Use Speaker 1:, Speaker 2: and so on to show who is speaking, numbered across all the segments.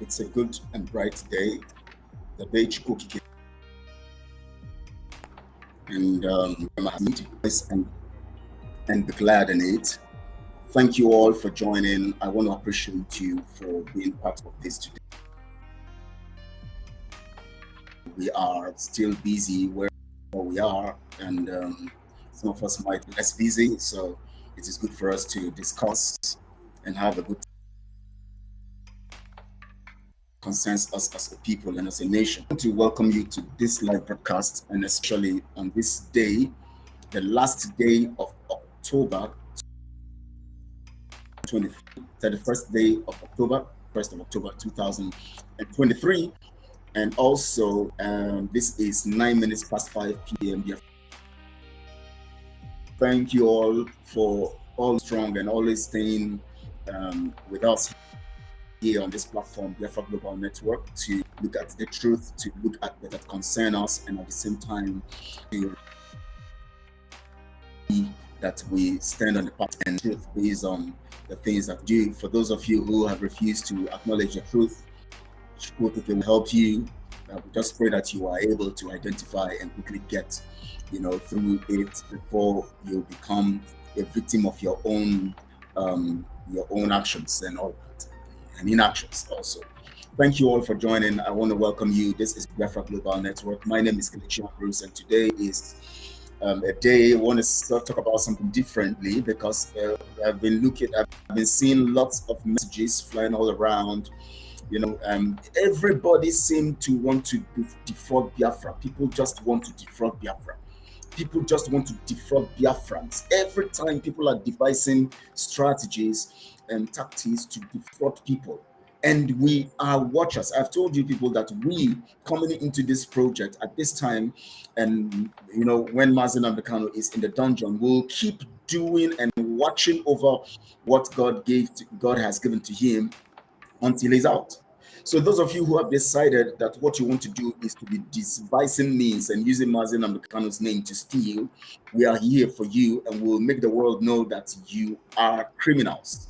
Speaker 1: It's a good and bright day, the day Chukwukike and and be glad in it. Thank you all for joining. I want to appreciate you for being part of this today. We are still busy where we are, and some of us might be less busy. So it is good for us to discuss and have a good consensus us as a people and as a nation. I want to welcome you to this live broadcast, and especially on this day, the last day of October 31st day of October, 1st of October 2023. And also, this is 9 minutes past 5 p.m. Thank you all for all strong and always staying with us here on this platform, Biafra Global Network, to look at the truth, to look at that concern us, and at the same time, that we stand on the path and truth based on the things that do. For those of you who have refused to acknowledge the truth, we can help you. We just pray that you are able to identify and quickly get, through it before you become a victim of your own actions and all that, and inactions also. Thank you all for joining. I want to welcome you. This is Biafra Global Network. My name is Kelechi Bruce, and today is a day I want to talk about something differently because I've been seeing lots of messages flying all around. Everybody seemed to want to defraud Biafra. People just want to defraud Biafra. People just want to defraud Biafrans. Every time people are devising strategies and tactics to defraud people. And we are watchers. I've told you people that we coming into this project at this time, and when Mazen Ambekano is in the dungeon, we'll keep doing and watching over what God has given to him until he's out. So those of you who have decided that what you want to do is to be devising means and using Mazen Ambekano's name to steal, we are here for you, and we'll make the world know that you are criminals.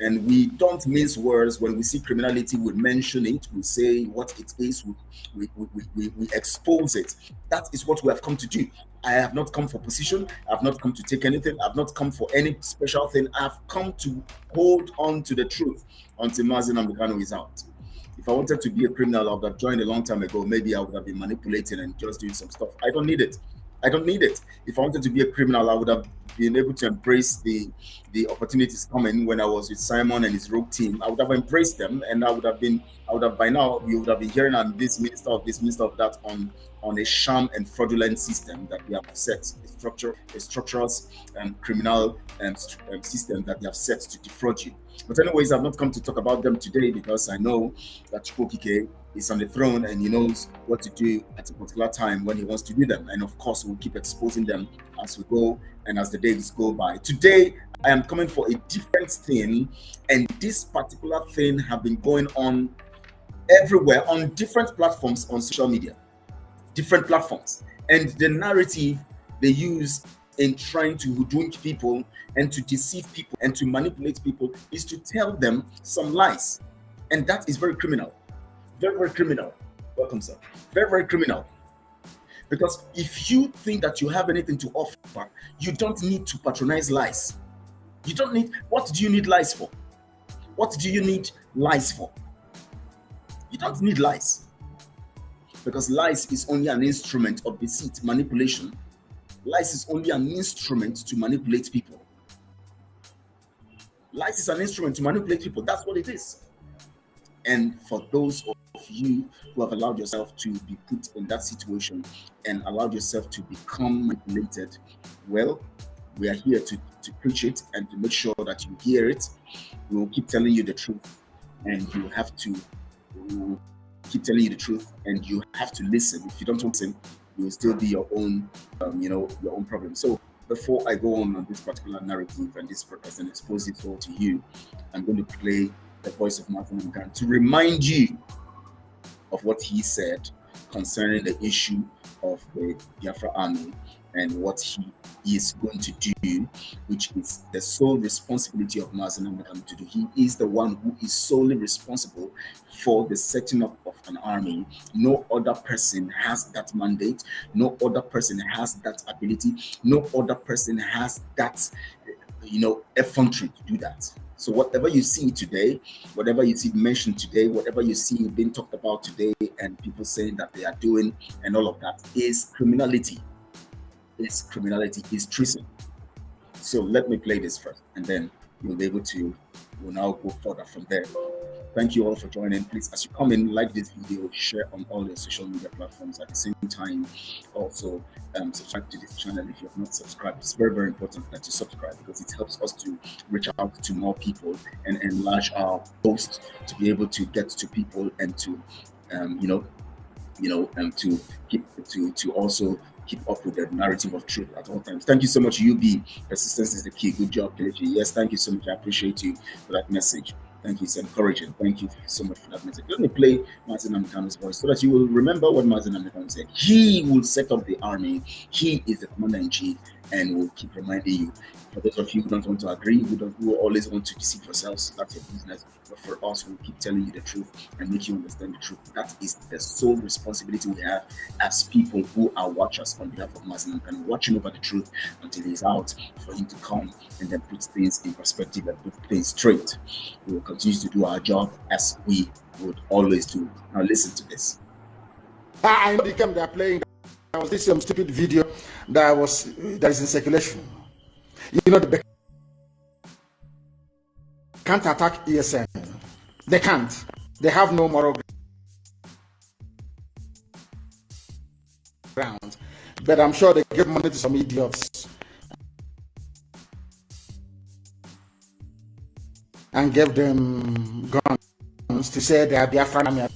Speaker 1: And we don't mince words. When we see criminality, we mention it, we say what it is, we expose it. That is what we have come to do. I have not come for position. I have not come to take anything. I've not come for any special thing. I've come to hold on to the truth until Mazen Ambekano is out. If I wanted to be a criminal, I would have joined a long time ago. Maybe I would have been manipulating and just doing some stuff. I don't need it. I don't need it. If I wanted to be a criminal, I would have been able to embrace the opportunities coming when I was with Simon and his rogue team. I would have embraced them, and I would have by now, you would have been hearing I'm this minister of that on a sham and fraudulent system that we have set, a structural criminal system that they have set to defraud you. But anyways, I've not come to talk about them today because I know that Chukwukike is on the throne and he knows what to do at a particular time when he wants to do them. And of course, we'll keep exposing them as we go and as the days go by. Today, I am coming for a different thing, and this particular thing have been going on everywhere on different platforms on social media, different platforms. And the narrative they use in trying to hoodwink people and to deceive people and to manipulate people is to tell them some lies. And that is very criminal. Very, very criminal. Welcome, sir. Very, very criminal. Because if you think that you have anything to offer, you don't need to patronize lies. You don't need, what do you need lies for? What do you need lies for? You don't need lies. Because lies is only an instrument of deceit, manipulation. Lies is only an instrument to manipulate people. Lies is an instrument to manipulate people. That's what it is. And for those of you who have allowed yourself to be put in that situation and allowed yourself to become manipulated, well, we are here to preach it and to make sure that you hear it. We will keep telling you the truth, and you have to keep telling you the truth, and you have to listen. If you don't listen, you will still be your own, your own problem. So before I go on this particular narrative and this purpose and expose it all to you, I'm going to play the voice of Martin Mccann to remind you of what he said concerning the issue of the Biafra army and what he is going to do, which is the sole responsibility of Mazi Nnamdi Kanu to do. He is the one who is solely responsible for the setting up of an army. No other person has that mandate. No other person has that ability. No other person has that, effrontery to do that. So whatever you see today, whatever you see mentioned today, whatever you see being talked about today, and people saying that they are doing and all of that is criminality. It's criminality, is treason. So let me play this first, and then you'll be able to, we'll now go further from there. Thank you all for joining. Please, as you come in, like this video, share on all your social media platforms. At the same time, also subscribe to this channel if you have not subscribed. It's very, very important that you subscribe, because it helps us to reach out to more people and enlarge our post to be able to get to people and to, to also keep up with the narrative of truth at all times. Thank you so much, UB. Persistence is the key. Good job, Kelechi. Yes, thank you so much. I appreciate you for that message. Thank you. It's encouraging. Thank you so much for that message. Let me play Mazi Nnamdi Kanu's voice so that you will remember what Mazi Nnamdi Kanu said. He will set up the army. He is the commander-in-chief, and will keep reminding you. For those of you who don't want to agree, who always want to deceive yourselves, that's your business. But for us, we'll keep telling you the truth and make you understand the truth. That is the sole responsibility we have as people who are watchers on behalf of Mazi Nnamdi Kanu, watching over the truth until he's out, for him to come and then put things in perspective and put things straight. We will continue to do our job as we would always do. Now listen to this.
Speaker 2: I know the game they're playing. There was this stupid video that is in circulation. You know, they can't attack ESN. They can't. They have no moral ground. But I'm sure they give money to some idiots and give them guns to say they are Biafran,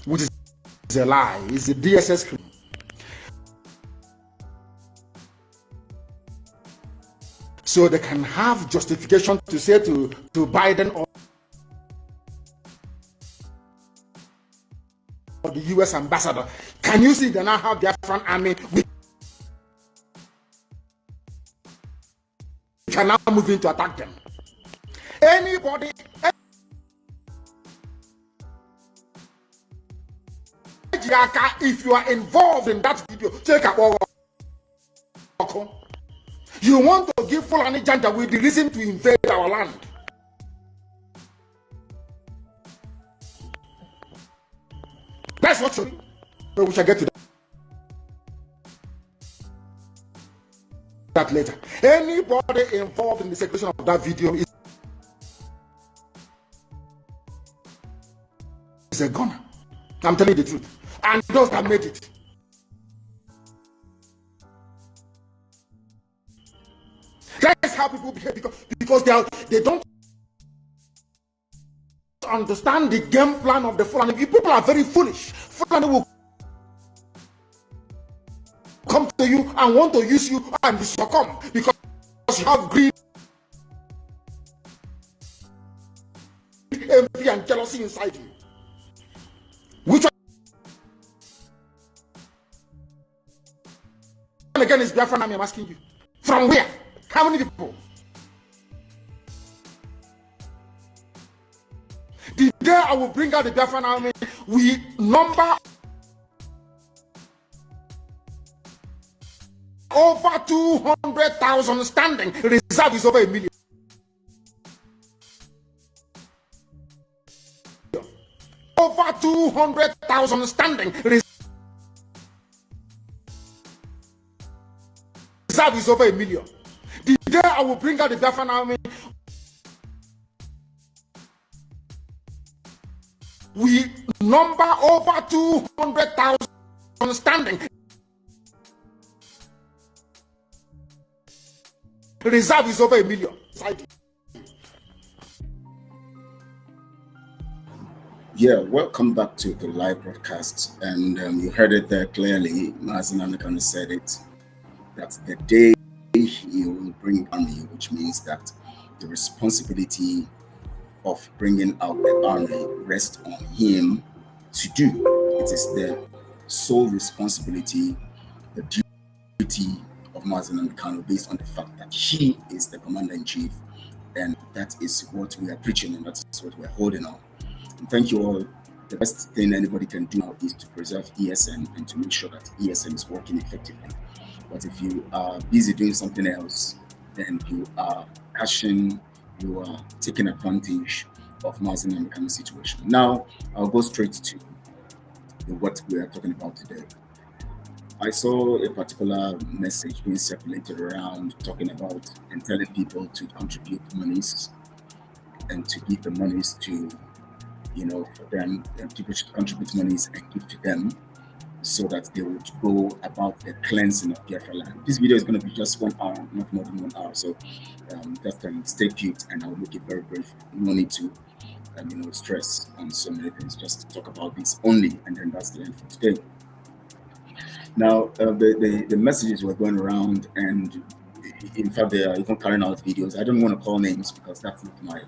Speaker 2: which is a lie. It's a DSS screen. So they can have justification to say to Biden or the US ambassador, can you see they now have their front army? We can now move in to attack them. Anybody, if you are involved in that video, take a walk. You want to give Fulani Janja with the reason to invade our land. That's what you mean. But we shall get to that later. Anybody involved in the circulation of that video is a gunner. I'm telling you the truth. And those that made it. That's how people behave, because they don't understand the game plan of the Fulani. People are very foolish. Fulani will come to you and want to use you and succumb because you have greed, envy, and jealousy inside you. Which one again is Biafran? I'm asking you. From where? How many people? The day I will bring out the Biafran army, we number over 200,000 standing. Reserve is over 1 million. Over 200,000 standing. Reserve is over 1 million. The day I will bring out the Biafran army, we number over 200,000 standing. Reserve is over 1 million.
Speaker 1: Yeah, welcome back to the live broadcast. And you heard it there clearly. Mazi Nnamdi Kanu said it. That's the day he will bring army, which means that the responsibility of bringing out the army rests on him to do. It is the sole responsibility, the duty of Mazen Namikano based on the fact that he is the commander-in-chief, and that is what we are preaching and that is what we are holding on. And thank you all. The best thing anybody can do now is to preserve ESN and to make sure that ESN is working effectively. But if you are busy doing something else, then you are you are taking advantage of Mazen Namikano's situation. Now, I'll go straight to what we are talking about today. I saw a particular message being circulated around talking about and telling people to contribute monies and to give the monies to, for them, and people should contribute monies and give to them so that they would go about the cleansing of Biafraland. This video is going to be just 1 hour, not more than 1 hour. So just stay put and I'll make it very brief. No need to stress on so many things. Just talk about this only, and then that's the end for today. Now, the messages were going around, and in fact, they are even carrying out videos. I don't want to call names because that's not my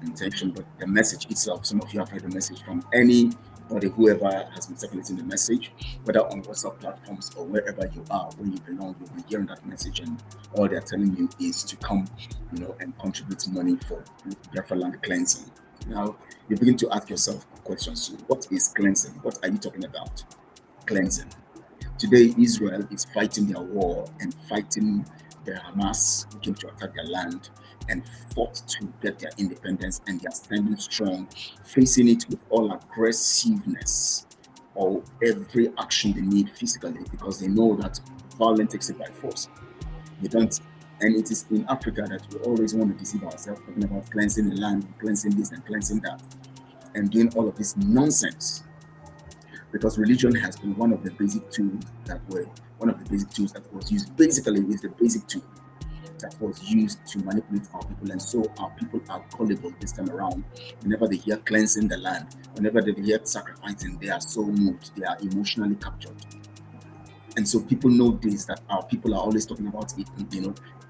Speaker 1: intention, but the message itself, some of you have heard the message from anybody, whoever has been circulating the message, whether on WhatsApp platforms or wherever you are, where you belong, you'll be hearing that message, and all they're telling you is to come, and contribute money for Biafraland cleansing. Now, you begin to ask yourself questions. So what is cleansing? What are you talking about? Cleansing. Today, Israel is fighting their war and fighting the Hamas who came to attack their land and fought to get their independence, and they are standing strong, facing it with all aggressiveness or every action they need physically, because they know that violence takes it by force. We don't, and it is in Africa that we always want to deceive ourselves, talking about cleansing the land, cleansing this and cleansing that, and doing all of this nonsense. Because religion has been one of the basic tools that was used. Basically, it's the basic tool that was used to manipulate our people, and so our people are gullible this time around. Whenever they hear cleansing the land, whenever they hear sacrificing, they are so moved, they are emotionally captured. And so people know this, that our people are always talking about it,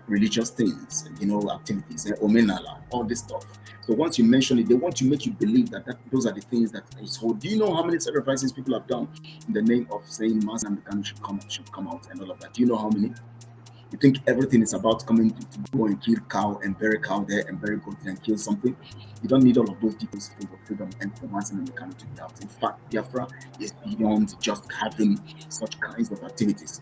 Speaker 1: religious things, activities, omenala, all this stuff. So once you mention it, they want to make you believe that those are the things that is hold. Do you know how many sacrifices people have done in the name of saying Mazen Namikano should come out and all of that? Do you know how many? You think everything is about coming to go and kill cow and bury cow there and bury goat and kill something? You don't need all of those details for your freedom and for Mazen Namikano to be out. In fact, Biafra is beyond just having such kinds of activities.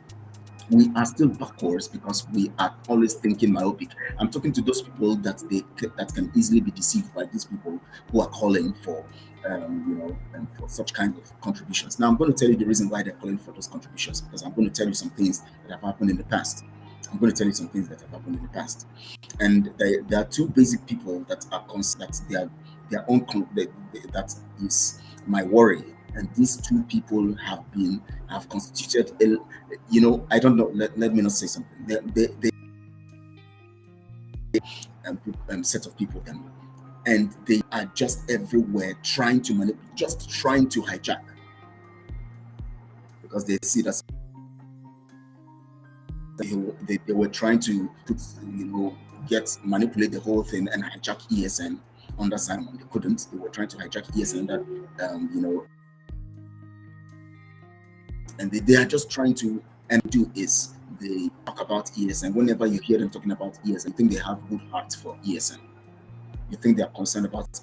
Speaker 1: We are still backwards because we are always thinking myopic. I'm talking to those people that can easily be deceived by these people who are calling for, for such kind of contributions. Now, I'm going to tell you the reason why they're calling for those contributions, because I'm going to tell you some things that have happened in the past. And there are two basic people that are their own. That is my worry. And these two people have constituted I don't know, let me not say something. They set of people, and they are just everywhere trying to manipulate, just trying to hijack, because they see that they were trying to manipulate the whole thing and hijack ESN under Simon. They couldn't. They were trying to hijack ESN that and they are just trying to do is they talk about ESN. Whenever you hear them talking about ESN, you think they have good hearts for ESN. You think they are concerned about.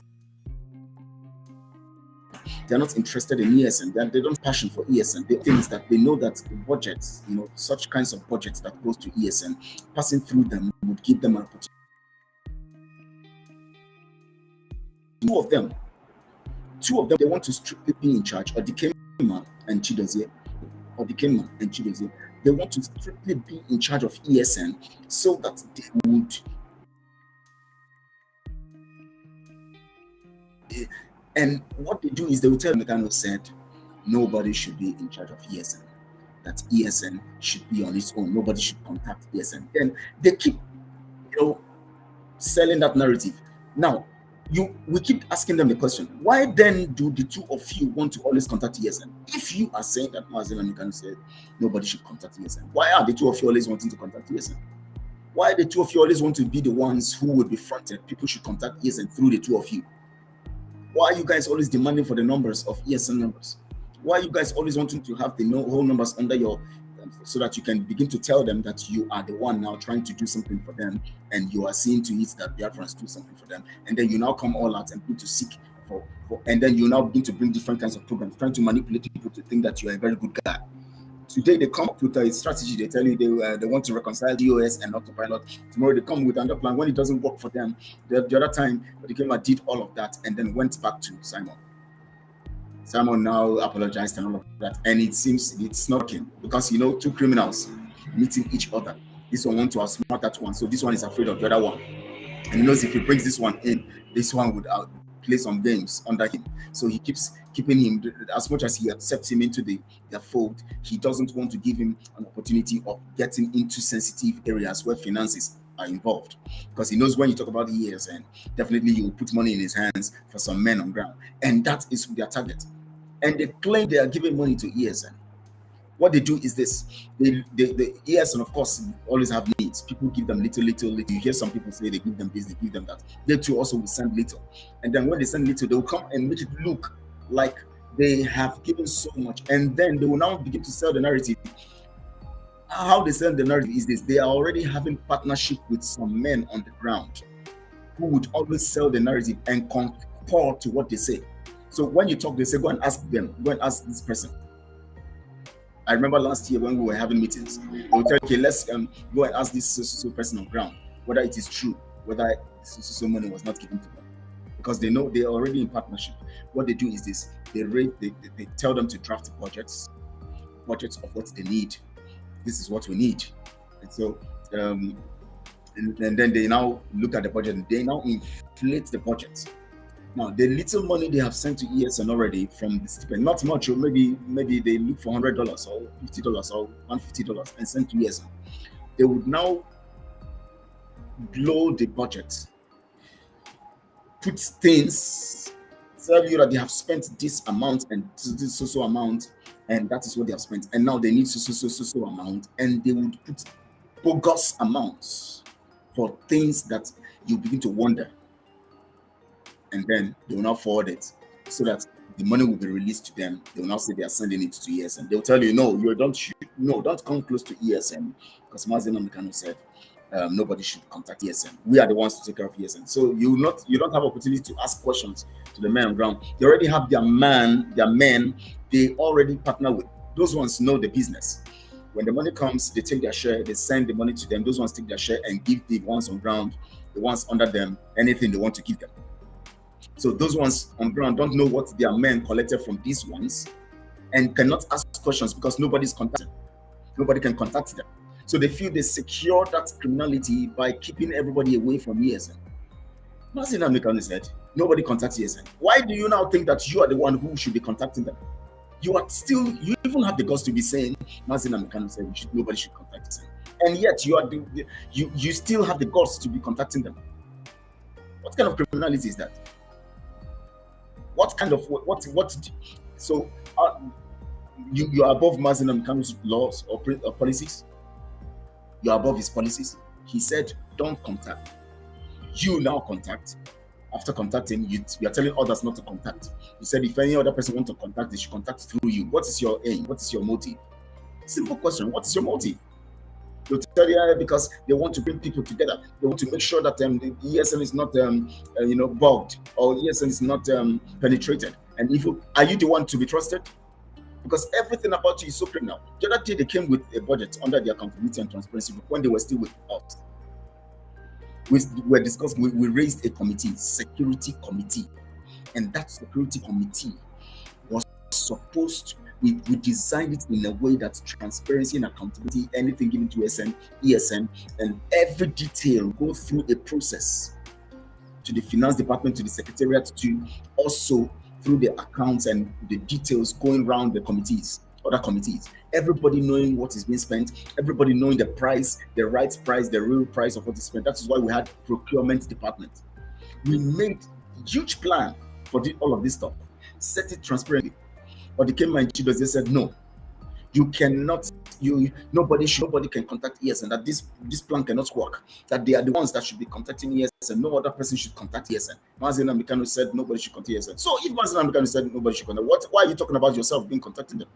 Speaker 1: They're not interested in ESN. They don't have passion for ESN. The thing is that they know that the budgets, such kinds of budgets that goes to ESN, passing through them would give them an opportunity. Two of them, they want to strictly be in charge, or Dikema and Chidozie. They want to strictly be in charge of ESN so that they would. And what they do is they will tell Megano said nobody should be in charge of ESN, that ESN should be on its own, nobody should contact ESN. Then they keep selling that narrative. Now we keep asking them the question, why then do the two of you want to always contact ESN? If you are saying that Mazen Namikano said nobody should contact ESN, why are the two of you always wanting to contact ESN? Why the two of you always want to be the ones who would be fronted? People should contact ESN through the two of you. Why are you guys always demanding for the numbers of ESN numbers? Why you guys always wanting to have the whole numbers under your, so that you can begin to tell them that you are the one now trying to do something for them, and you are seeing to it that Biafrans do something for them, and then you now come all out and begin to seek for, and then you now begin to bring different kinds of programs, trying to manipulate people to think that you are a very good guy. Today they come up with a strategy. They tell you they want to reconcile DOS and autopilot. Tomorrow they come with another plan. When it doesn't work for them, the other time they came and did all of that and then went back to Simon. Simon now apologized and all of that, and it seems it's not working because two criminals meeting each other. This one wants to outsmart that one, so this one is afraid of the other one, and he knows if he brings this one in, this one would play some games under him. So he keeps keeping him, as much as he accepts him into their fold. He doesn't want to give him an opportunity of getting into sensitive areas where finances are involved, because he knows when you talk about ESN, definitely you will put money in his hands for some men on ground, and that is their target. And they claim they are giving money to ESN. What they do is this: the ESN, of course, always have needs. People give them little. You hear some people say they give them this, they give them that. They too also will send little, and then when they send little, they will come and make it look like they have given so much, and then they will now begin to sell the narrative. How they sell the narrative is this: they are already having partnership with some men on the ground who would always sell the narrative and concur to what they say. So when you talk, they say, go and ask them, go and ask this person. I remember last year when we were having meetings, they would tell you, okay, let's go and ask this person on ground whether it is true, whether so money was not given to them. Because they know they are already in partnership. What they do is this: they tell them to draft budgets of what they need. This is what we need. And so, and then they now look at the budget and they now inflate the budget. Now, the little money they have sent to ESN already from the stipend, not much, or maybe they look for $100 or $50 or $150 and send to ESN. They would now blow the budget, put things, tell you that they have spent this amount and this so amount, and that is what they have spent. And now they need so amount, and they would put bogus amounts for things that you begin to wonder. And then they will now forward it so that the money will be released to them. They will now say they are sending it to ESN. They'll tell you, don't come close to ESN, because Mazin Amikano said nobody should contact ESN. We are the ones to take care of ESN. So you don't have opportunity to ask questions to the men on ground. They already have their men they already partner with. Those ones know the business. When the money comes, they take their share, they send the money to them. Those ones take their share and give the ones on ground, the ones under them, anything they want to give them. So those ones on ground don't know what their men collected from these ones and cannot ask questions because nobody's contacted. Nobody can contact them. So they feel they secure that criminality by keeping everybody away from ESN. Mazin Amikano said, nobody contacts ESN. Why do you now think that you are the one who should be contacting them? You even have the guts to be saying, Mazin Amikano said nobody should contact ESN. And yet you still have the guts to be contacting them. What kind of criminality is that? What kind of so you are above Mazin Amikano's laws or policies? You are above his policies. He said, don't contact. You now contact. After contacting, you are telling others not to contact. You said if any other person wants to contact, they should contact through you. What is your aim? What is your motive? Simple question. What is your motive? They'll tell you because they want to bring people together. They want to make sure that the ESN is not bugged, or ESN is not penetrated. And are you the one to be trusted? Because everything about you is so criminal. The other day they came with a budget under the accountability and transparency group when they were still with us. We discussed. We raised a committee, security committee, and that security committee was supposed to. We designed it in a way that transparency and accountability, anything given to ESN, and every detail go through a process to the finance department, to the secretariat, to also through the accounts and the details going around the committees, other committees. Everybody knowing what is being spent, everybody knowing the price, the right price, the real price of what is spent. That is why we had procurement department. We made a huge plan for all of this stuff, set it transparently. But they came and they said, no, you cannot nobody can contact ESN, that this plan cannot work, that they are the ones that should be contacting ESN, no other person should contact ESN. Mazi Nnamdi Kanu said nobody should contact ESN. So if Mazi Nnamdi Kanu said nobody should contact, why are you talking about yourself being contacting them?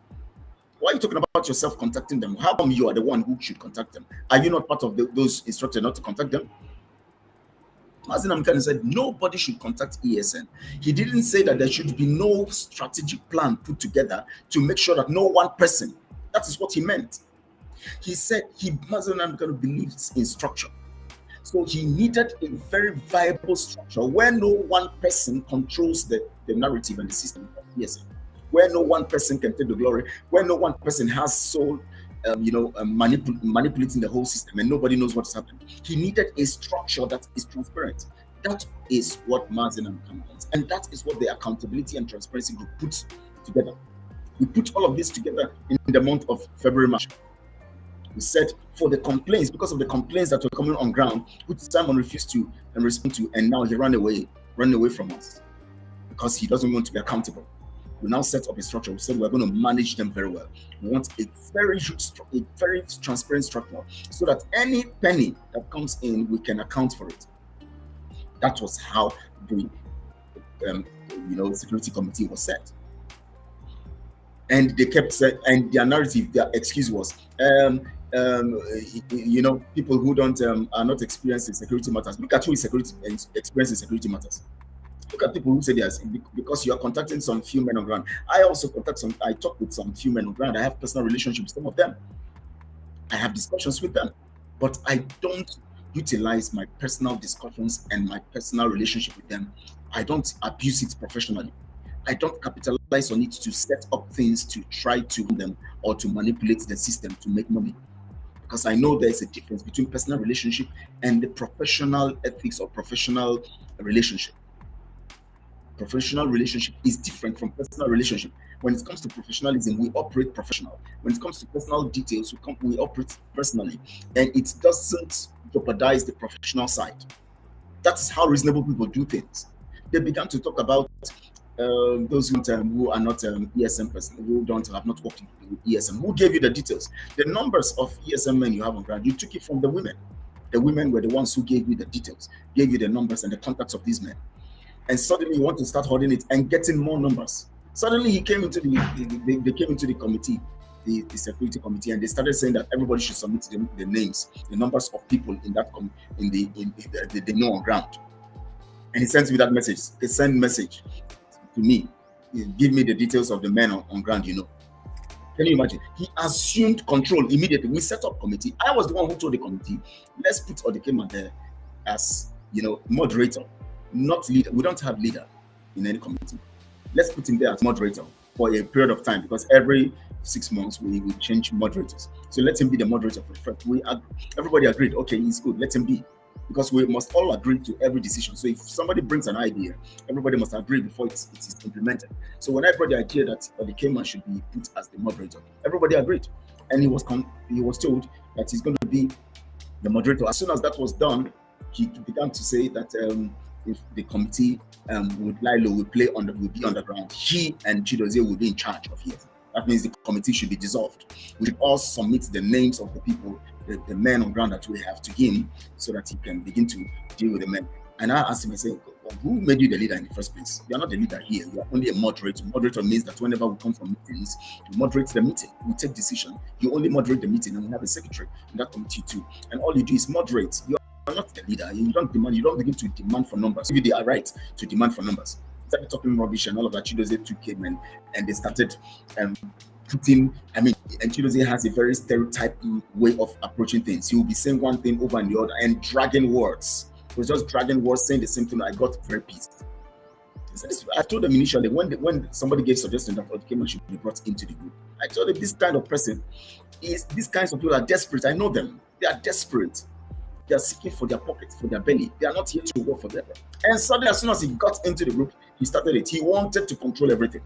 Speaker 1: Why are you talking about yourself contacting them? How come you are the one who should contact them? Are you not part of those instructed not to contact them? Mazi Nnamdi Kanu said nobody should contact ESN. He didn't say that there should be no strategic plan put together to make sure that no one person. That is what he meant. He said Mazi Nnamdi Kanu believes in structure. So he needed a very viable structure where no one person controls the narrative and the system of ESN, where no one person can take the glory, where no one person has soul, manipulating the whole system and nobody knows what's happening. He needed a structure that is transparent. That is what Mazi Nnamdi Kanu wants, and that is what the Accountability and Transparency Group put together. We put all of this together in the month of February, March. We said for the complaints, because of the complaints that were coming on ground, which Simon refused to respond to, and now he ran away from us because he doesn't want to be accountable. We now set up a structure. We said we're going to manage them very well. We want a very transparent structure so that any penny that comes in, we can account for it. That was how the security committee was set. And they kept saying, and their narrative, their excuse was, people who are not experienced in security matters. Look at who is experienced in security matters. Look at people who say yes, because you are contacting some few men on ground. I also I talk with some few men on ground. I have personal relationships with some of them. I have discussions with them, but I don't utilize my personal discussions and my personal relationship with them. I don't abuse it professionally. I don't capitalize on it to set up things to try to them or to manipulate the system to make money. Because I know there's a difference between personal relationship and the professional ethics or professional relationship. Professional relationship is different from personal relationship. When it comes to professionalism, we operate professional. When it comes to personal details, we operate personally. And it doesn't jeopardize the professional side. That is how reasonable people do things. They began to talk about those who are not ESM person, who have not worked with ESM. Who gave you the details? The numbers of ESM men you have on ground, you took it from the women. The women were the ones who gave you the details, gave you the numbers and the contacts of these men. And suddenly you want to start holding it and getting more numbers. Suddenly they came into the committee, the security committee, and they started saying that everybody should submit the names, the numbers of people in that they know on ground. And he sent me that message. He sent message to me. Give me the details of the men on ground, Can you imagine? He assumed control immediately. We set up committee. I was the one who told the committee, let's put Odekema there as, moderator, not leader. We don't have leader in any committee. Let's put him there as moderator for a period of time, because every 6 months we change moderators. So let him be the moderator for the first. Everybody agreed, okay, he's good, let him be. Because we must all agree to every decision. So if somebody brings an idea, everybody must agree before it is implemented. So when I brought the idea that Odekema should be put as the moderator, everybody agreed. And he was told that he's going to be the moderator. As soon as that was done, he began to say that if the committee with Lilo will be underground, he and Chidozie will be in charge of it. That means the committee should be dissolved. We should all submit the names of the people, the men on ground that we have, to him, so that he can begin to deal with the men. And I asked him, I said, who made you the leader in the first place? You are not the leader here. You are only a moderator. Moderator means that whenever we come for meetings, you moderate the meeting. We take decision. You only moderate the meeting, and we have a secretary in that committee too. And all you do is moderate. You are not the leader. You don't begin to demand for numbers. Give you the right to demand for numbers. Started talking rubbish and all of that. Chidozie took him and they started putting, and Chidozie has a very stereotype way of approaching things. He will be saying one thing over and the other and dragging words. He was just dragging words, saying the same thing. I got very pissed. I told them initially, when somebody gave suggestion that Odekema should be brought into the group, I told them these kind of person these kinds of people are desperate. I know them. They are desperate. They are seeking for their pockets, for their belly. They are not here to work for them. And suddenly, as soon as he got into the group, he started it. He wanted to control everything.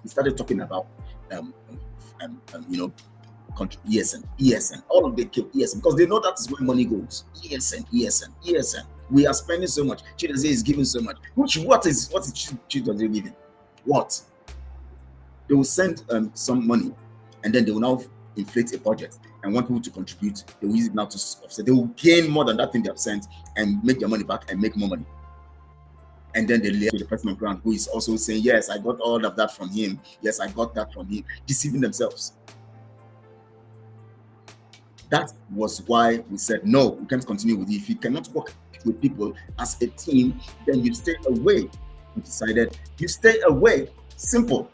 Speaker 1: He started talking about, ESN. All of them kept ESN because they know that is where money goes. ESN. We are spending so much. Chidozie is giving so much. What is Chidozie giving? What? They will send some money, and then they will now inflate a budget and want people to contribute, they will use it now to offset. They will gain more than that thing they have sent and make their money back and make more money. And then they lay to the person on ground who is also saying, yes, I got all of that from him. Yes, I got that from him, deceiving themselves. That was why we said, no, we can't continue with it. If you cannot work with people as a team, then you stay away. We decided you stay away. Simple.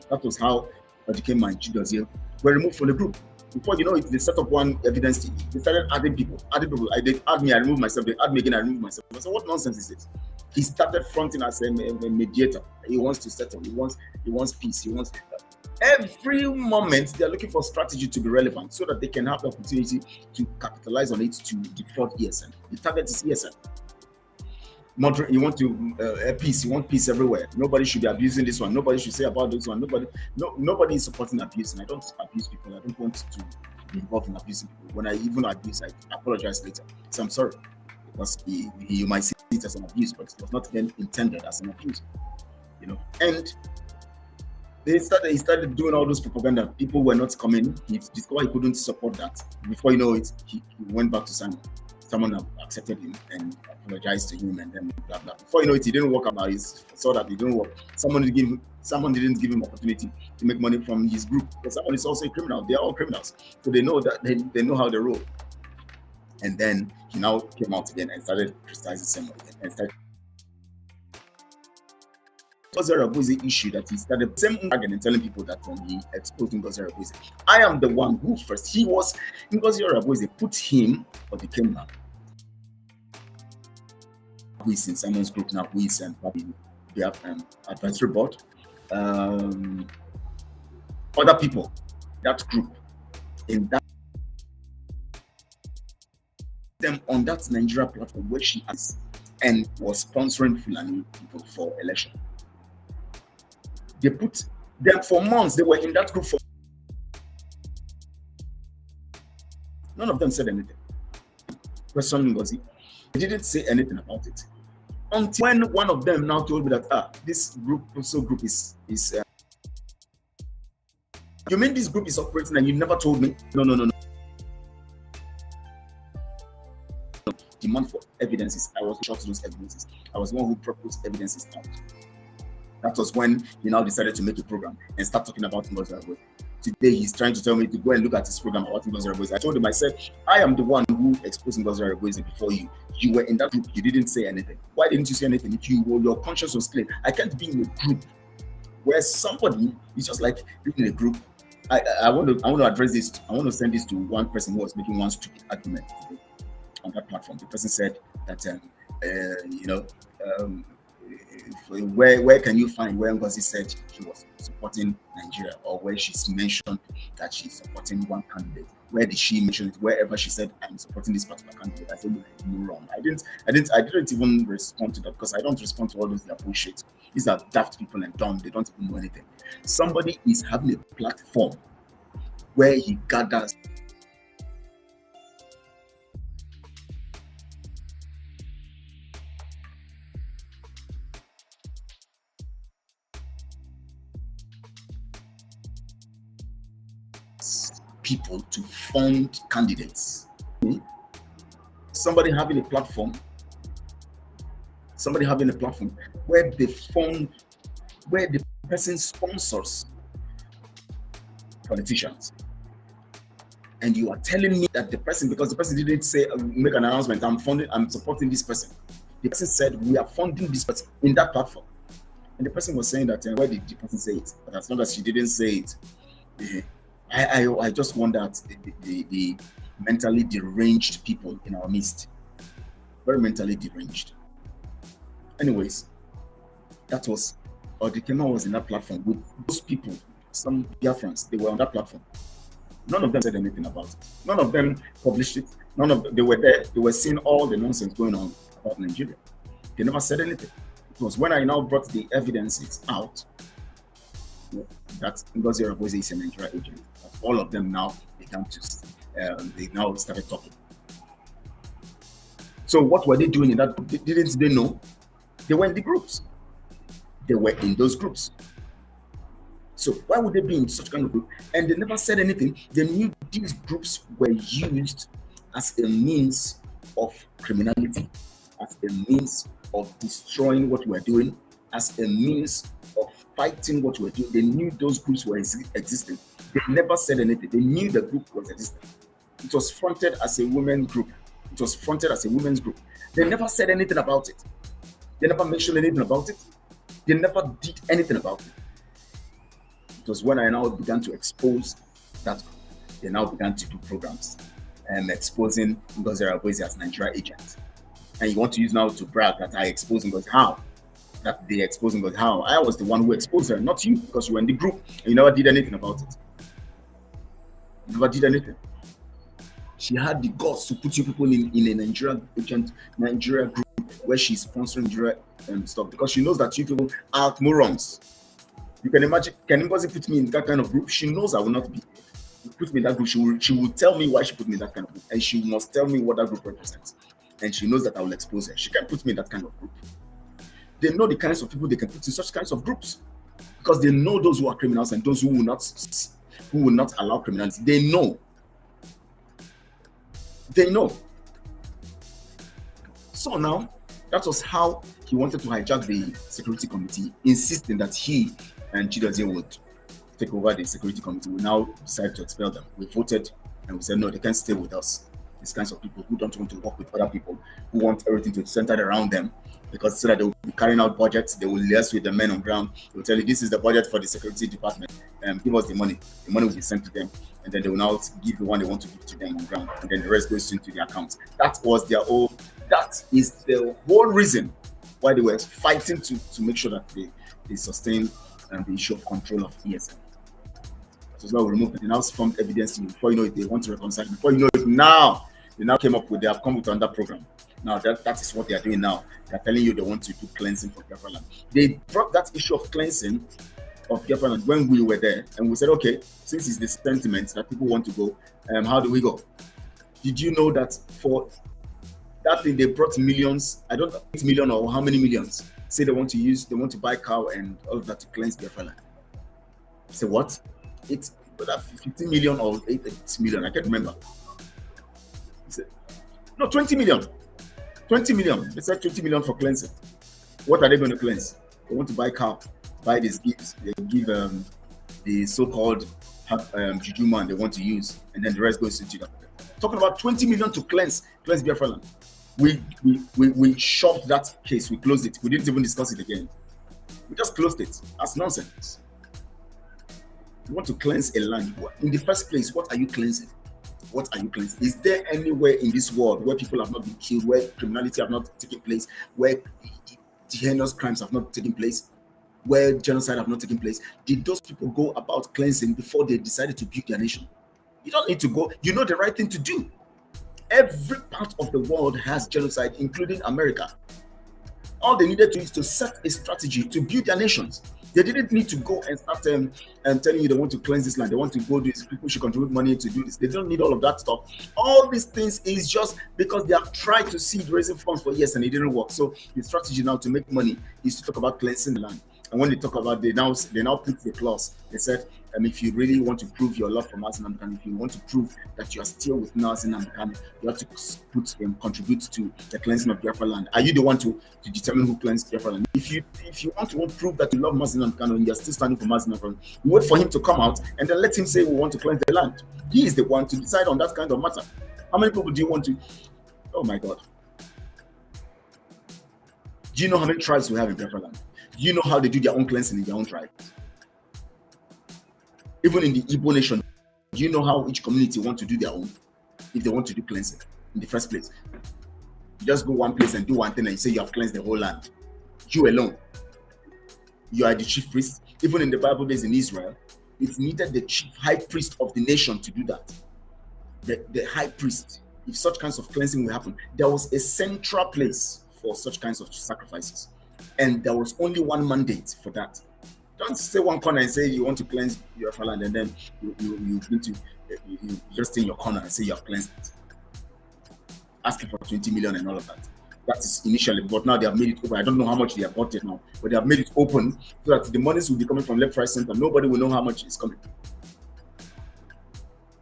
Speaker 1: That was how Odikema and Chidozie were removed from the group. Before you know it, they set up one evidence team. They started adding people. They add me, I remove myself. They add me again, I remove myself. I said, what nonsense is this? He started fronting as a mediator. He wants to settle. He wants peace. He wants. Every moment they are looking for strategy to be relevant so that they can have the opportunity to capitalize on it to defraud ESN. The target is ESN. Moderate, you want to peace. You want peace everywhere. Nobody should be abusing this one. Nobody should say about this one. Nobody is supporting abuse, and I don't abuse people. I don't want to be involved in abusing people. When I even abuse, I apologize later. So I'm sorry, because you might see it as an abuse, but it was not then intended as an abuse. And he started doing all those propaganda. People were not coming. He discovered he couldn't support that. Before you know it, he went back to Simon. Someone accepted him and apologized to him, and then blah blah. Before you know it, he didn't work out. He saw that it didn't work. Someone didn't give him opportunity to make money from his group. Because someone is also a criminal. They are all criminals, so they know that they know how they roll. And then he now came out again and started criticizing someone again and started. Ngozi Arabuize issue that he started same again and telling people that he exposed Ngozi Arabuize. I am the one who first. He was Ngozi Arabuize put him or the camera. Who is in Simon's group now? Who is in the advisory board? Other people, that group, in that them on that Nigeria platform where she is and was sponsoring Fulani people for election. They put them for months. They were in that group for. None of them said anything. Question Ngozi. They didn't say anything about it until when one of them now told me that this group is. You mean this group is operating and you never told me? No. Demand for evidences. I was short to those evidences. I was the one who proposed evidences out. That was when he now decided to make a program and start talking about Ngozi Arabuize. Today he's trying to tell me to go and look at his program about Ngozi Arabuize. I told him, I said, I am the one who exposed Ngozi Arabuize before you. You were in that group. You didn't say anything. Why didn't you say anything? If your conscience was clear, I can't be in a group where somebody is just like being in a group. I want to address this. I want to send this to one person who was making one stupid argument today on that platform. The person said that where can you find where Ngozi said she was supporting Nigeria, or where she's mentioned that she's supporting one candidate? Where did she mention it? Wherever she said I'm supporting this particular candidate, I said no, wrong. I didn't even respond to that because I don't respond to all those their bullshit. These are daft people and dumb. They don't even know anything. Somebody is having a platform where he gathers people to fund candidates. Somebody having a platform where they fund, where the person sponsors politicians. And you are telling me that the person, because the person didn't say, make an announcement, I'm supporting this person. The person said, we are funding this person in that platform. And the person was saying that, where did the person say it? But as long as she didn't say it, I just wonder at the mentally deranged people in our midst. Very mentally deranged. Anyways, that was, Odikema was in that platform with those people, some Biafrans, they were on that platform. None of them said anything about it. None of them published it. They were there. They were seeing all the nonsense going on about Nigeria. They never said anything. It was when I now brought the evidences out that Ngozi Arabuize is a Nigeria agent. All of them now began to, they now started talking. So what were they doing in that group? Didn't they know? They were in the groups. They were in those groups. So why would they be in such kind of group? And they never said anything. They knew these groups were used as a means of criminality, as a means of destroying what we're doing, as a means of fighting what we're doing. They knew those groups were existing. They never said anything. They knew the group was existing. It was fronted as a women's group. It was fronted as a women's group. They never said anything about it. They never mentioned anything about it. They never did anything about it. It was when I now began to expose that group. They now began to do programs and exposing Ngozi Arabozi as Nigeria agent. And you want to use now to brag that I exposed Ngozi. How? That they exposed Ngozi. How? I was the one who exposed her, not you, because you were in the group and you never did anything about it. You never did anything. She had the guts to put you people in a Nigeria group where she's sponsoring Nigeria stuff, because she knows that you people are morons. You can imagine, can anybody put me in that kind of group? She knows I will not be. Put me in that group, she will tell me why she put me in that kind of group, and she must tell me what that group represents. And she knows that I will expose her. She can't put me in that kind of group. They know the kinds of people they can put in such kinds of groups, because they know those who are criminals and those who will not allow criminality. They know. They know. So now, that was how he wanted to hijack the security committee, insisting that he and Chidozie would take over the security committee. We now decided to expel them. We voted and we said, no, they can't stay with us. These kinds of people who don't want to work with other people, who want everything to be centered around them, because so that they will be carrying out budgets, they will liaise with the men on ground. They will tell you, this is the budget for the security department, and give us the money. The money will be sent to them, and then they will now give the one they want to give to them on ground, and then the rest goes into their accounts. That was their own. That is the whole reason why they were fighting to make sure that they sustain the issue of control of ESN. So now we removed it. They now formed evidence. Before you know it, they want to reconcile. Before you know it, now they now came up with, they have come with another program. Now that is what they are doing now. They are telling you they want to do cleansing for Biafraland. They brought that issue of cleansing of Biafraland when we were there, and we said, okay, since it's the sentiment that people want to go, how do we go? Did you know that for that thing they brought millions? I don't know, 8 million or how many millions? Say they want to buy cow and all of that to cleanse Biafraland. Say what? It's 15 million or 8 million, I can't remember. No, 20 million. 20 million. They said 20 million for cleansing. What are they going to cleanse? They want to buy cow, buy these gifts. They give the so-called juju man they want to use, and then the rest goes into that. Talking about 20 million to cleanse Biafraland. We shoved that case. We closed it. We didn't even discuss it again. We just closed it. That's nonsense. You want to cleanse a land. In the first place, what are you cleansing? What are you cleansing? Is there anywhere in this world where people have not been killed, where criminality have not taken place, where heinous crimes have not taken place, where genocide have not taken place? Did those people go about cleansing before they decided to build their nation? You don't need to go. You know the right thing to do. Every part of the world has genocide, including America. All they needed to is to set a strategy to build their nations. They didn't need to go and start telling you they want to cleanse this land. They want to go do this. People should contribute money to do this. They don't need all of that stuff. All these things is just because they have tried to seed raising funds for years and it didn't work. So the strategy now to make money is to talk about cleansing the land. And when they talk about, they now put the clause. They said, if you really want to prove your love for Mazi Nnamdi Kanu, if you want to prove that you are still with Mazi Nnamdi Kanu, you have to contribute to the cleansing of Biafraland. Are you the one to determine who cleansed Biafraland? If you want to prove that you love Mazi Nnamdi Kanu and you are still standing for Mazi Nnamdi Kanu, you wait for him to come out and then let him say we want to cleanse the land. He is the one to decide on that kind of matter. How many people do you want to? Oh my God! Do you know how many tribes we have in Biafraland? Do you know how they do their own cleansing in their own tribe? Even in the Igbo nation, do you know how each community want to do their own if they want to do cleansing in the first place? You just go one place and do one thing and you say you have cleansed the whole land. You alone. You are the chief priest. Even in the Bible days in Israel, it needed the chief high priest of the nation to do that. The high priest. If such kinds of cleansing will happen, there was a central place for such kinds of sacrifices. And there was only one mandate for that. Don't say one corner and say you want to cleanse your land and then you just in your corner and say you have cleansed it. Asking for 20 million and all of that. That is initially, but now they have made it open. I don't know how much they have bought it now, but they have made it open so that the monies will be coming from left, right, center. Nobody will know how much is coming.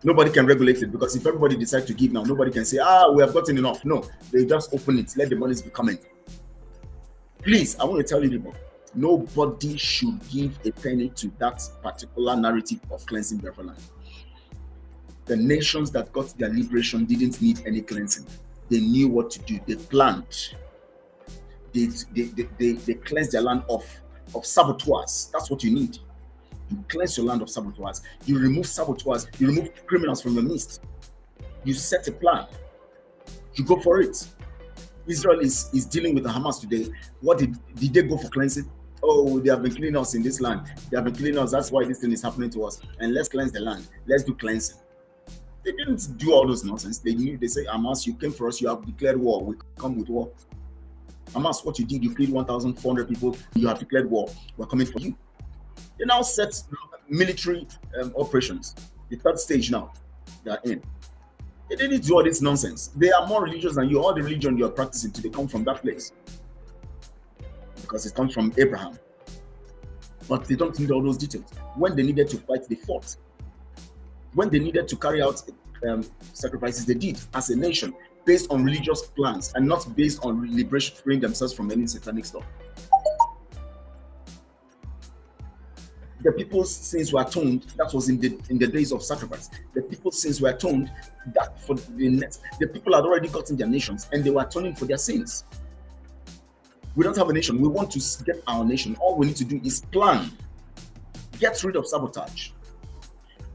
Speaker 1: Nobody can regulate it, because if everybody decides to give now, nobody can say, we have gotten enough. No, they just open it, let the monies be coming. Please, I want to tell you people, nobody should give a penny to that particular narrative of cleansing Biafraland. The nations that got their liberation didn't need any cleansing. They knew what to do. They planned. They cleansed their land of saboteurs. That's what you need. You cleanse your land of saboteurs. You remove saboteurs. You remove criminals from your midst. You set a plan. You go for it. Israel is dealing with the Hamas today. What did they go for cleansing? Oh, they have been killing us in this land. They have been killing us. That's why this thing is happening to us. And let's cleanse the land. Let's do cleansing. They didn't do all those nonsense. They knew. They say, Hamas, you came for us. You have declared war. We come with war. Hamas, what you did, you killed 1,400 people. You have declared war. We're coming for you. They now set military operations. The third stage now they are in. They didn't do all this nonsense. They are more religious than you. All the religion you are practicing today come from that place, because it comes from Abraham. But they don't need all those details. When they needed to fight, they fought. When they needed to carry out sacrifices, they did as a nation, based on religious plans and not based on liberation, freeing themselves from any satanic stuff. The people's sins were atoned. That was in the days of sacrifice. The people's sins were atoned. That for the people had already gotten their nations, and they were atoning for their sins. We don't have a nation. We want to get our nation. All we need to do is plan. Get rid of sabotage.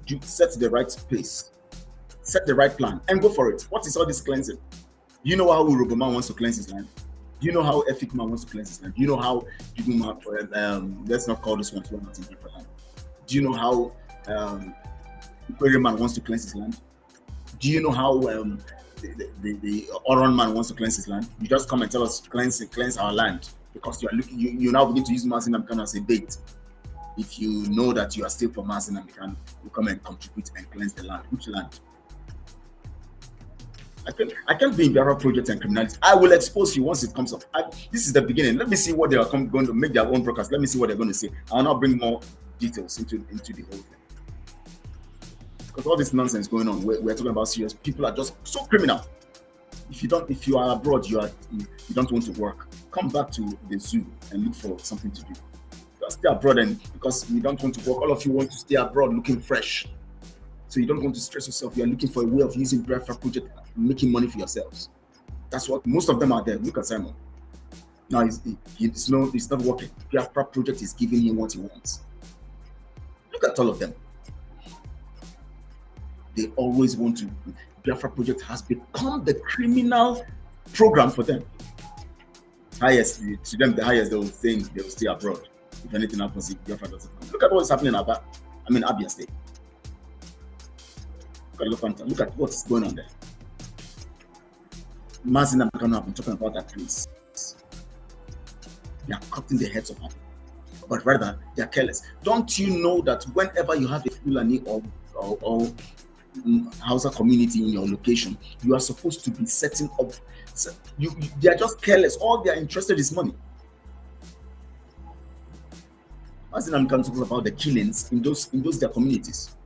Speaker 1: You set the right pace. Set the right plan and go for it. What is all this cleansing? Do you know how Urobo man wants to cleanse his land? Do you know how Efik man wants to cleanse his land? Do you know how let's not call this one to not in different land. Do you know how Aquarium man wants to cleanse his land? Do you know how the Oron man wants to cleanse his land? You just come and tell us cleanse our land, because you are looking. You now begin to use Mazin Amkan as a bait. If you know that you are still for Mazin Amkan, you come and contribute and cleanse the land. Which land? I can't be in Biafra project and criminality. I will expose you once it comes up. This is the beginning. Let me see what they are going to make their own broadcast. Let me see what they're going to say. I'll now bring more details into the whole thing. Because all this nonsense going on, we're talking about serious. People are just so criminal. If you are abroad, you don't want to work. Come back to the zoo and look for something to do. Just stay abroad, and because you don't want to work, all of you want to stay abroad looking fresh. So you don't want to stress yourself. You are looking for a way of using Biafra project, making money for yourselves. That's what most of them are there. Look at Simon. Now it's not working. Biafra project is giving him what he wants. Look at all of them. They always want to. Biafra project has become the criminal program for them. Highest to them, the highest they will think they will stay abroad. If anything happens, if Biafra doesn't come. Look at what's happening in Abia State. Look at what's going on there. Mazin and Kano have been talking about that place. They are cutting the heads of people, but rather they are careless. Don't you know that whenever you have a Fulani or Hausa community in your location, you are supposed to be setting up. They are just careless. All they are interested is money. Mazin and Kano talking about the killings in those their communities.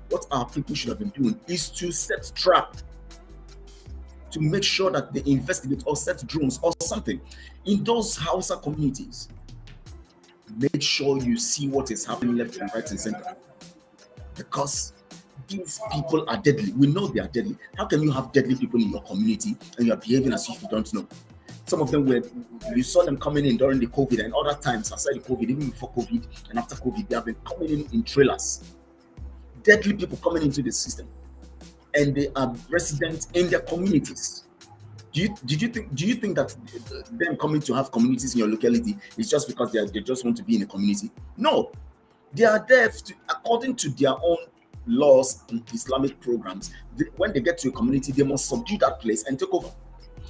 Speaker 1: What our people should have been doing is to set trap, to make sure that they investigate or set drones or something in those Hausa communities. Make sure you see what is happening left and right and center, because these people are deadly. We know they are deadly. How can you have deadly people in your community and you are behaving as if you don't know? Some of them you saw them coming in during the COVID and other times outside the COVID, even before COVID and after COVID, they have been coming in trailers. Deadly people coming into the system, and they are residents in their communities. Do you think that them coming to have communities in your locality is just because they just want to be in a community? No, they are there according to their own laws and Islamic programs. When they get to a community, they must subdue that place and take over.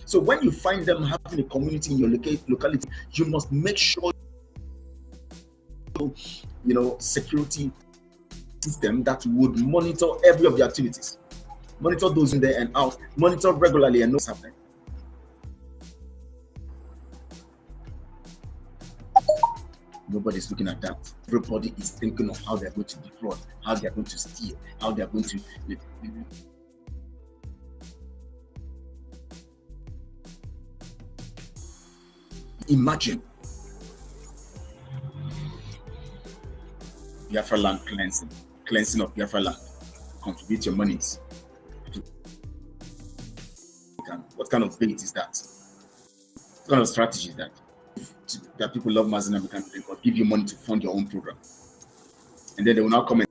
Speaker 1: So when you find them having a community in your locality, you must make sure security system that would monitor every of the activities, monitor those in there and out, monitor regularly and know what's happening. Nobody's looking at that. Everybody is thinking of how they're going to defraud, how they're going to steal, how they're going to. Imagine Biafraland cleansing of Biafraland. Contribute your monies. What kind of bait is that? What kind of strategy is that? That people love Mazin and can give you money to fund your own program, and then they will now come and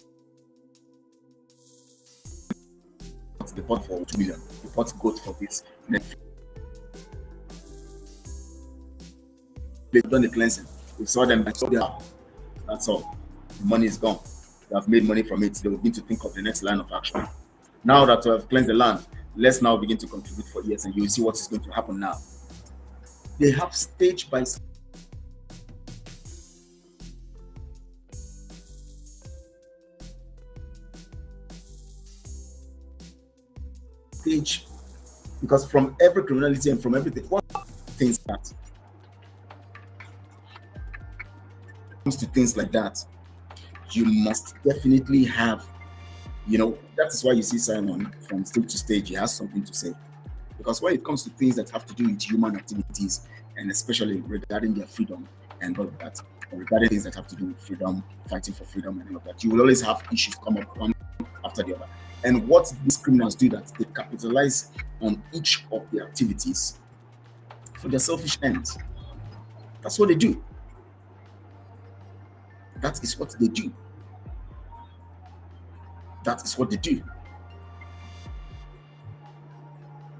Speaker 1: the pot for 2 million, the pot goes for this. They've done the cleansing. We saw them. That's all. The money is gone. They have made money from it. They will begin to think of the next line of action. Now that we have cleansed the land, let's now begin to contribute for years, and you will see what is going to happen now. They have stage by stage, because from every criminality and from everything, what things that comes to things like that, you must definitely have, that is why you see Simon from stage to stage, he has something to say. Because when it comes to things that have to do with human activities, and especially regarding their freedom and all of that, or regarding things that have to do with freedom, fighting for freedom and all of that, you will always have issues come up one after the other. And what these criminals do, that they capitalize on each of their activities for their selfish ends. That's what they do. That is what they do. That is what they do.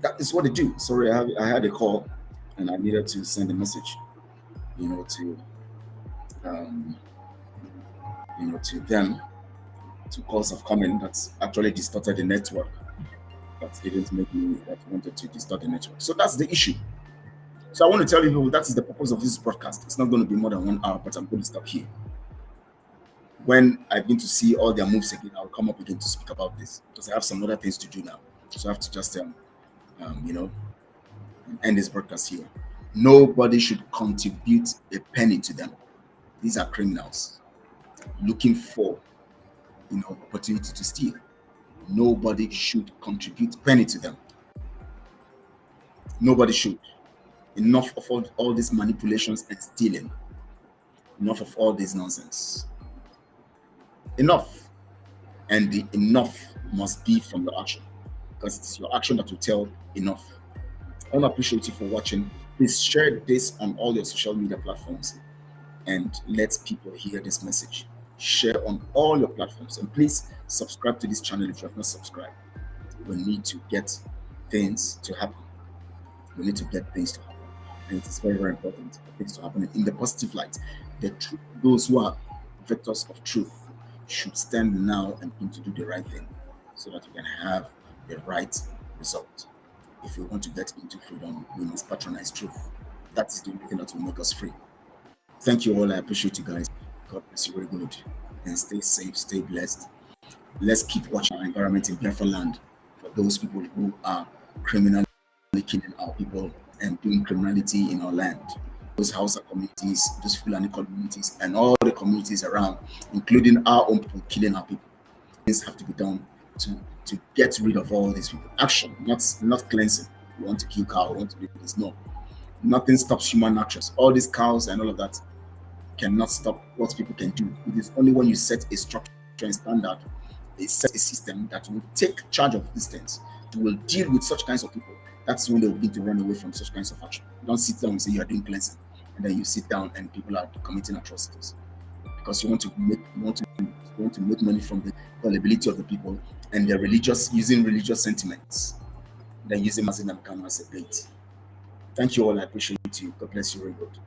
Speaker 1: That is what they do. Sorry, I had a call and I needed to send a message, to them. Two calls have come in that's actually distorted the network. That didn't make me, that wanted to distort the network. So that's the issue. So I want to tell you, that is the purpose of this broadcast. It's not going to be more than 1 hour, but I'm going to stop here. When I begin to see all their moves again, I'll come up again to speak about this, because I have some other things to do now. So I have to just, end this broadcast here. Nobody should contribute a penny to them. These are criminals looking for, opportunity to steal. Nobody should contribute a penny to them. Nobody should. Enough of all these manipulations and stealing. Enough of all this nonsense. Enough. And the enough must be from your action, because it's your action that will tell enough. I want to appreciate you for watching. Please share this on all your social media platforms and let people hear this message. Share on all your platforms, and please subscribe to this channel if you have not subscribed. We need to get things to happen. We need to get things to happen, and it is very, very important for things to happen in the positive light. The truth, those who are vectors of truth should stand now and begin to do the right thing, so that we can have the right result. If we want to get into freedom, we must patronize truth. That is the only thing that will make us free. Thank you all. I appreciate you guys. God bless you very good. And stay safe, stay blessed. Let's keep watching our environment in Biafraland for those people who are criminally killing our people and doing criminality in our land. Those Hausa communities, those Fulani communities, and all the communities around, including our own people killing our people. Things have to be done to get rid of all these people. Action, not cleansing. We want to kill cows, we want to do this. No. Nothing stops human actions. All these cows and all of that cannot stop what people can do. It is only when you set a structure and standard, set a system that will take charge of these things, that will deal with such kinds of people. That's when they will begin to run away from such kinds of action. Don't sit down and say you are doing cleansing, and then you sit down and people are committing atrocities because you want to make money from the gullibility of the people and they're using religious sentiments. They're using Mazin as a bait. Thank you all. I appreciate you. God bless you very good.